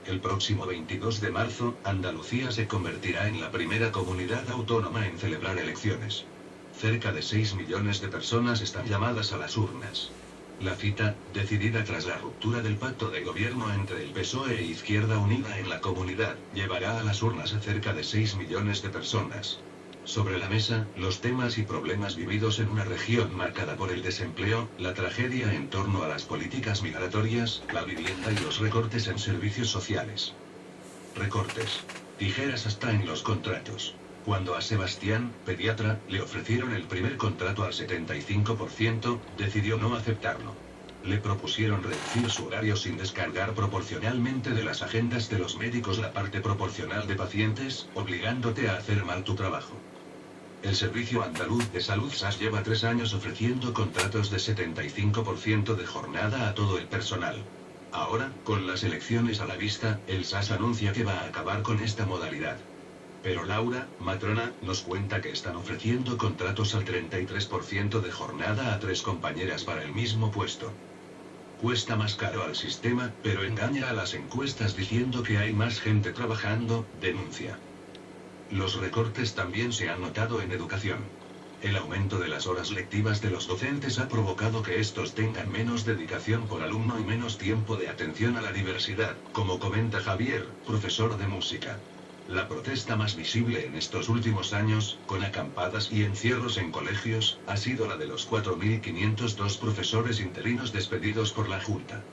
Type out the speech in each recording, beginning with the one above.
El próximo 22 de marzo, Andalucía se convertirá en la primera comunidad autónoma en celebrar elecciones. Cerca de 6 millones de personas están llamadas a las urnas. La cita, decidida tras la ruptura del pacto de gobierno entre el PSOE e Izquierda Unida en la comunidad, llevará a las urnas a cerca de 6 millones de personas. Sobre la mesa, los temas y problemas vividos en una región marcada por el desempleo, la tragedia en torno a las políticas migratorias, la vivienda y los recortes en servicios sociales. Recortes. Tijeras hasta en los contratos. Cuando a Sebastián, pediatra, le ofrecieron el primer contrato al 75%, decidió no aceptarlo. Le propusieron reducir su horario sin descargar proporcionalmente de las agendas de los médicos la parte proporcional de pacientes, obligándote a hacer mal tu trabajo. El Servicio Andaluz de Salud SAS lleva 3 años ofreciendo contratos de 75% de jornada a todo el personal. Ahora, con las elecciones a la vista, el SAS anuncia que va a acabar con esta modalidad. Pero Laura, matrona, nos cuenta que están ofreciendo contratos al 33% de jornada a 3 compañeras para el mismo puesto. Cuesta más caro al sistema, pero engaña a las encuestas diciendo que hay más gente trabajando, denuncia. Los recortes también se han notado en educación. El aumento de las horas lectivas de los docentes ha provocado que estos tengan menos dedicación por alumno y menos tiempo de atención a la diversidad, como comenta Javier, profesor de música. La protesta más visible en estos últimos años, con acampadas y encierros en colegios, ha sido la de los 4.502 profesores interinos despedidos por la Junta.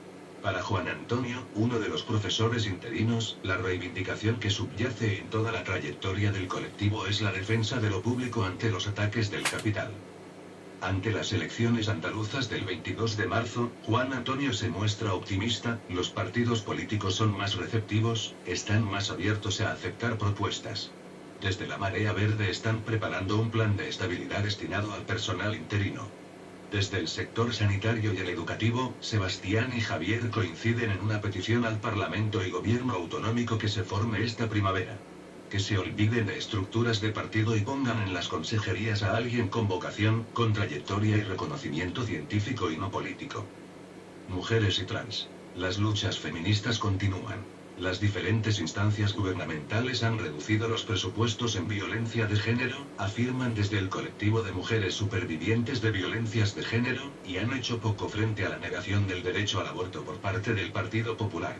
Para Juan Antonio, uno de los profesores interinos, la reivindicación que subyace en toda la trayectoria del colectivo es la defensa de lo público ante los ataques del capital. Ante las elecciones andaluzas del 22 de marzo, Juan Antonio se muestra optimista, los partidos políticos son más receptivos, están más abiertos a aceptar propuestas. Desde la Marea Verde están preparando un plan de estabilidad destinado al personal interino. Desde el sector sanitario y el educativo, Sebastián y Javier coinciden en una petición al Parlamento y Gobierno autonómico que se forme esta primavera. Que se olviden de estructuras de partido y pongan en las consejerías a alguien con vocación, con trayectoria y reconocimiento científico y no político. Mujeres y trans. Las luchas feministas continúan. Las diferentes instancias gubernamentales han reducido los presupuestos en violencia de género, afirman desde el colectivo de mujeres supervivientes de violencias de género, y han hecho poco frente a la negación del derecho al aborto por parte del Partido Popular.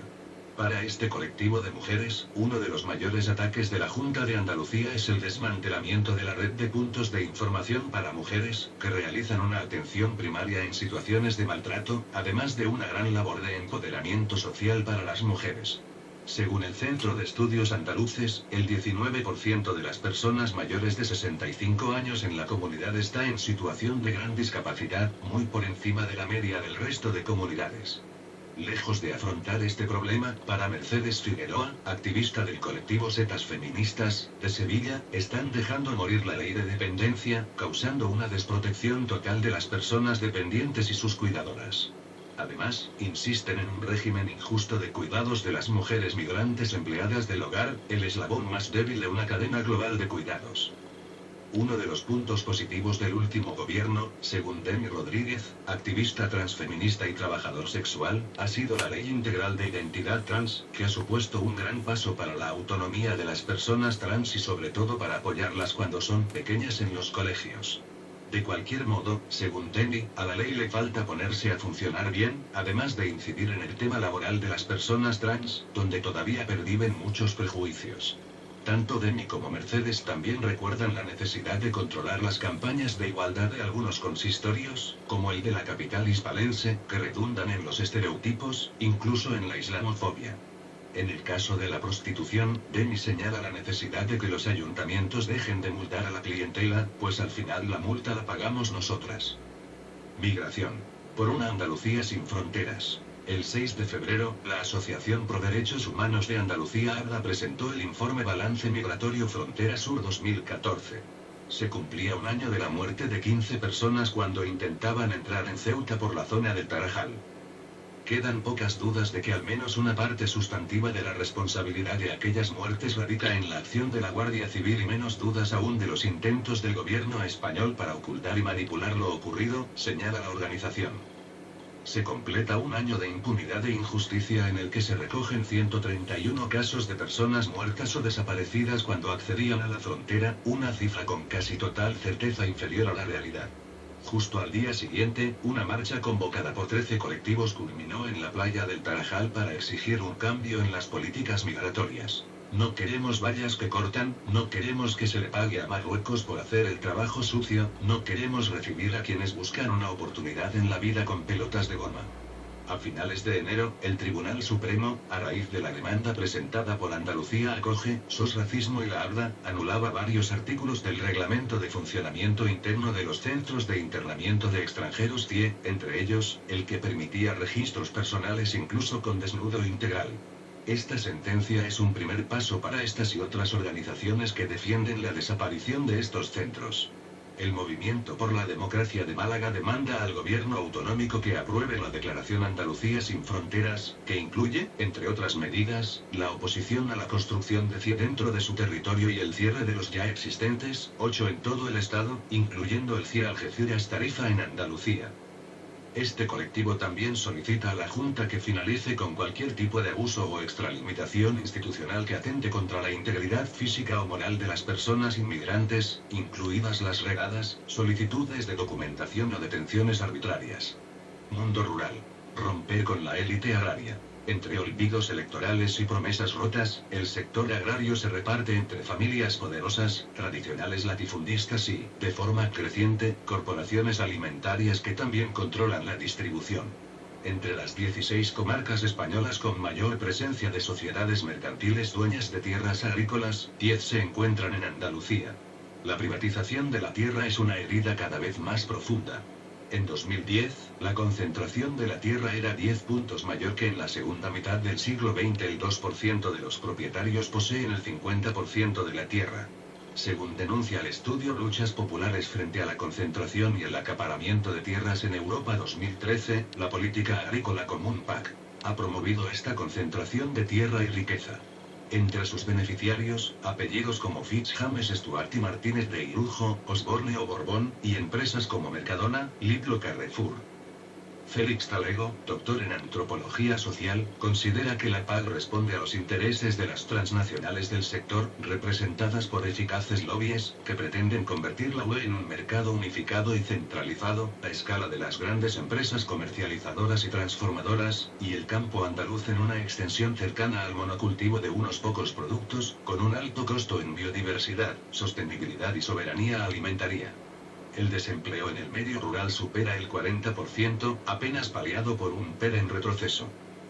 Para este colectivo de mujeres, uno de los mayores ataques de la Junta de Andalucía es el desmantelamiento de la red de puntos de información para mujeres, que realizan una atención primaria en situaciones de maltrato, además de una gran labor de empoderamiento social para las mujeres. Según el Centro de Estudios Andaluces, el 19% de las personas mayores de 65 años en la comunidad está en situación de gran discapacidad, muy por encima de la media del resto de comunidades. Lejos de afrontar este problema, para Mercedes Figueroa, activista del colectivo Setas Feministas, de Sevilla, están dejando morir la ley de dependencia, causando una desprotección total de las personas dependientes y sus cuidadoras. Además, insisten en un régimen injusto de cuidados de las mujeres migrantes empleadas del hogar, el eslabón más débil de una cadena global de cuidados. Uno de los puntos positivos del último gobierno, según Demi Rodríguez, activista transfeminista y trabajador sexual, ha sido la Ley Integral de Identidad Trans, que ha supuesto un gran paso para la autonomía de las personas trans y sobre todo para apoyarlas cuando son pequeñas en los colegios. De cualquier modo, según Demi, a la ley le falta ponerse a funcionar bien, además de incidir en el tema laboral de las personas trans, donde todavía perviven muchos prejuicios. Tanto Demi como Mercedes también recuerdan la necesidad de controlar las campañas de igualdad de algunos consistorios, como el de la capital hispalense, que redundan en los estereotipos, incluso en la islamofobia. En el caso de la prostitución, Demi señala la necesidad de que los ayuntamientos dejen de multar a la clientela, pues al final la multa la pagamos nosotras. Migración. Por una Andalucía sin fronteras. El 6 de febrero, la Asociación Pro Derechos Humanos de Andalucía ABDA presentó el informe Balance Migratorio Frontera Sur 2014. Se cumplía un año de la muerte de 15 personas cuando intentaban entrar en Ceuta por la zona del Tarajal. Quedan pocas dudas de que al menos una parte sustantiva de la responsabilidad de aquellas muertes radica en la acción de la Guardia Civil y menos dudas aún de los intentos del gobierno español para ocultar y manipular lo ocurrido, señala la organización. Se completa un año de impunidad e injusticia en el que se recogen 131 casos de personas muertas o desaparecidas cuando accedían a la frontera, una cifra con casi total certeza inferior a la realidad. Justo al día siguiente, una marcha convocada por 13 colectivos culminó en la playa del Tarajal para exigir un cambio en las políticas migratorias. No queremos vallas que cortan, no queremos que se le pague a Marruecos por hacer el trabajo sucio, no queremos recibir a quienes buscan una oportunidad en la vida con pelotas de goma. A finales de enero, el Tribunal Supremo, a raíz de la demanda presentada por Andalucía Acoge, SOS Racismo y la ABDA, anulaba varios artículos del Reglamento de Funcionamiento Interno de los Centros de Internamiento de Extranjeros CIE, entre ellos, el que permitía registros personales incluso con desnudo integral. Esta sentencia es un primer paso para estas y otras organizaciones que defienden la desaparición de estos centros. El Movimiento por la Democracia de Málaga demanda al gobierno autonómico que apruebe la Declaración Andalucía sin Fronteras, que incluye, entre otras medidas, la oposición a la construcción de CIE dentro de su territorio y el cierre de los ya existentes, 8 en todo el estado, incluyendo el CIE Algeciras-Tarifa en Andalucía. Este colectivo también solicita a la Junta que finalice con cualquier tipo de abuso o extralimitación institucional que atente contra la integridad física o moral de las personas inmigrantes, incluidas las redadas, solicitudes de documentación o detenciones arbitrarias. Mundo rural. Romper con la élite agraria. Entre olvidos electorales y promesas rotas, el sector agrario se reparte entre familias poderosas, tradicionales latifundistas y, de forma creciente, corporaciones alimentarias que también controlan la distribución. Entre las 16 comarcas españolas con mayor presencia de sociedades mercantiles dueñas de tierras agrícolas, 10 se encuentran en Andalucía. La privatización de la tierra es una herida cada vez más profunda. En 2010, la concentración de la tierra era 10 puntos mayor que en la segunda mitad del siglo XX. El 2% de los propietarios poseen el 50% de la tierra. Según denuncia el estudio Luchas Populares frente a la concentración y el acaparamiento de tierras en Europa 2013, la política agrícola común PAC ha promovido esta concentración de tierra y riqueza. Entre sus beneficiarios, apellidos como Fitch, James, Stuart y Martínez de Irujo, Osborne o Borbón, y empresas como Mercadona, Lidl, Carrefour. Félix Talego, doctor en antropología social, considera que la PAC responde a los intereses de las transnacionales del sector, representadas por eficaces lobbies, que pretenden convertir la UE en un mercado unificado y centralizado, a escala de las grandes empresas comercializadoras y transformadoras, y el campo andaluz en una extensión cercana al monocultivo de unos pocos productos, con un alto costo en biodiversidad, sostenibilidad y soberanía alimentaria. El desempleo en el medio rural supera el 40%, apenas paliado por un PER en retroceso.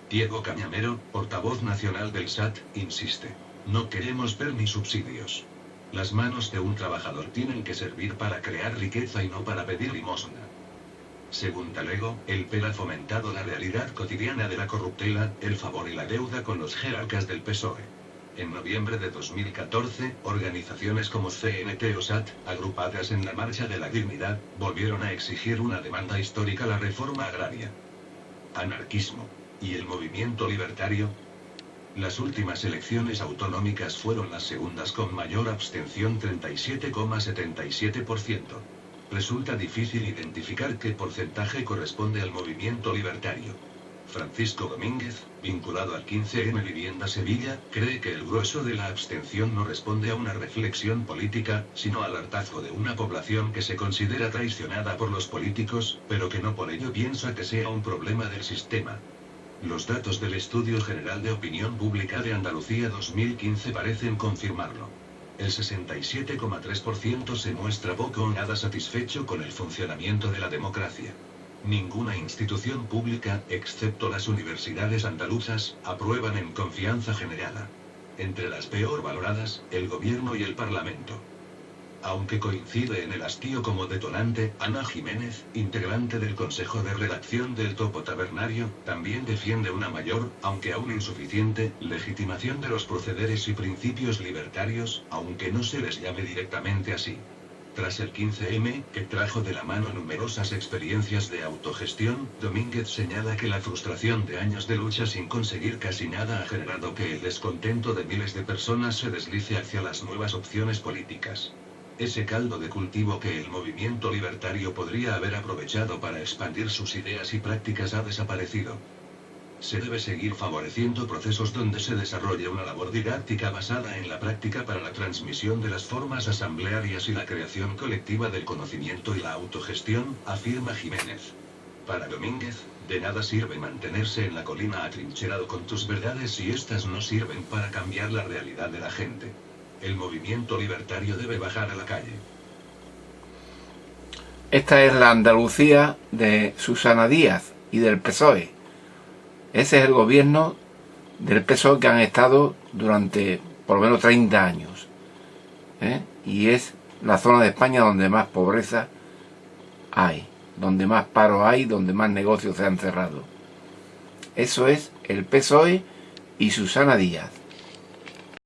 Diego Cañamero, portavoz nacional del SAT, insiste: no queremos PER ni subsidios. Las manos de un trabajador tienen que servir para crear riqueza y no para pedir limosna. Según Talego, el PER ha fomentado la realidad cotidiana de la corruptela, el favor y la deuda con los jerarcas del PSOE. En noviembre de 2014, organizaciones como CNT o SAT, agrupadas en la Marcha de la Dignidad, volvieron a exigir una demanda histórica: la reforma agraria. Anarquismo. ¿Y el movimiento libertario? Las últimas elecciones autonómicas fueron las segundas con mayor abstención, 37,77%. Resulta difícil identificar qué porcentaje corresponde al movimiento libertario. Francisco Domínguez, vinculado al 15M Vivienda Sevilla, cree que el grueso de la abstención no responde a una reflexión política, sino al hartazgo de una población que se considera traicionada por los políticos, pero que no por ello piensa que sea un problema del sistema. Los datos del Estudio General de Opinión Pública de Andalucía 2015 parecen confirmarlo. El 67,3% se muestra poco o nada satisfecho con el funcionamiento de la democracia. Ninguna institución pública, excepto las universidades andaluzas, aprueban en confianza generada. Entre las peor valoradas, el gobierno y el parlamento. Aunque coincide en el hastío como detonante, Ana Jiménez, integrante del Consejo de Redacción del Topo Tabernario, también defiende una mayor, aunque aún insuficiente, legitimación de los procederes y principios libertarios, aunque no se les llame directamente así. Tras el 15M, que trajo de la mano numerosas experiencias de autogestión, Domínguez señala que la frustración de años de lucha sin conseguir casi nada ha generado que el descontento de miles de personas se deslice hacia las nuevas opciones políticas. Ese caldo de cultivo que el movimiento libertario podría haber aprovechado para expandir sus ideas y prácticas ha desaparecido. Se debe seguir favoreciendo procesos donde se desarrolle una labor didáctica basada en la práctica para la transmisión de las formas asamblearias y la creación colectiva del conocimiento y la autogestión, afirma Jiménez. Para Domínguez, de nada sirve mantenerse en la colina atrincherado con tus verdades si éstas no sirven para cambiar la realidad de la gente. El movimiento libertario debe bajar a la calle. Esta es la Andalucía de Susana Díaz y del PSOE. Ese es el gobierno del PSOE que han estado durante por lo menos 30 años. Y es la zona de España donde más pobreza hay, donde más paro hay, donde más negocios se han cerrado. Eso es el PSOE y Susana Díaz.